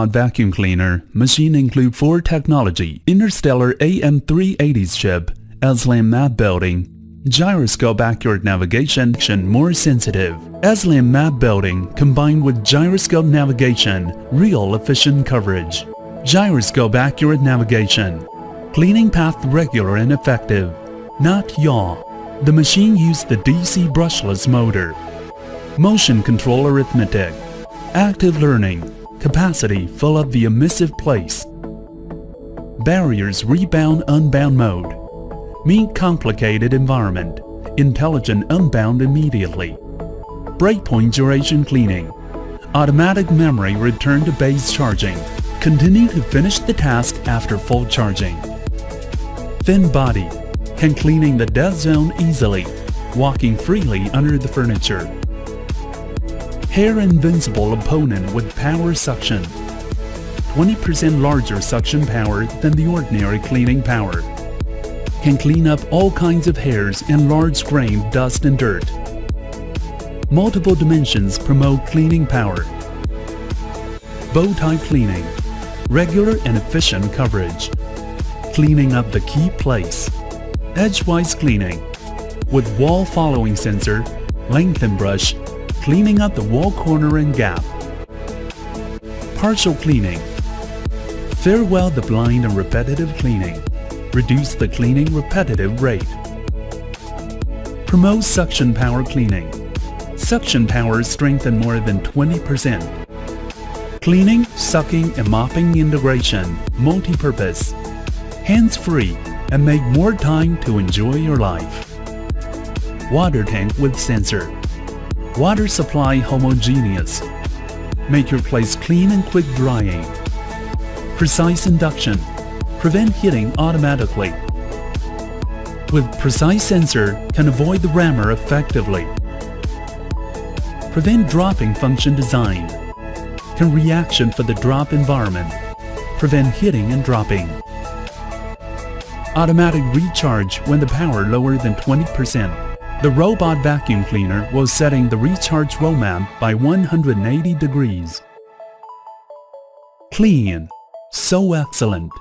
robot vacuum cleaner machine include 4 technology, interstellar AM380s chip, ESLAM map building, gyroscope accurate navigation, more sensitive. ESLAM map building combined with gyroscope navigation, real efficient coverage. Gyroscope accurate navigation. Cleaning path regular and effective. Not yaw. The machine used the DC brushless motor. Motion control arithmetic. Active learning. Capacity fill up the emissive place. Barriers rebound unbound mode. Meet complicated environment. Intelligent unbound immediately. Breakpoint duration cleaning. Automatic memory return to base charging. Continue to finish the task after full charging. Thin body. Can cleaning the dead zone easily. Walking freely under the furniture. Hair invincible opponent with power suction. 20% larger suction power than the ordinary cleaning power. Can clean up all kinds of hairs and large grain dust and dirt. Multiple dimensions promote cleaning power. Bow tie cleaning. Regular and efficient coverage. Cleaning up the key place. Edgewise cleaning. With wall following sensor, lengthen brush, cleaning up the wall corner and gap. Partial cleaning. Farewell the blind and repetitive cleaning. Reduce the cleaning repetitive rate. Promote suction power cleaning. Suction power strengthen more than 20%. Cleaning, sucking, and mopping integration, multi-purpose. Hands-free and make more time to enjoy your life. Water tank with sensor. Water supply homogeneous. Make your place clean and quick drying. Precise induction. Prevent heating automatically. With precise sensor, can avoid the rammer effectively. Prevent dropping function design. Can reaction for the drop environment. Prevent hitting and dropping. Automatic recharge when the power lower than 20%. The robot vacuum cleaner was setting the recharge roadmap by 180 degrees. Clean. So excellent.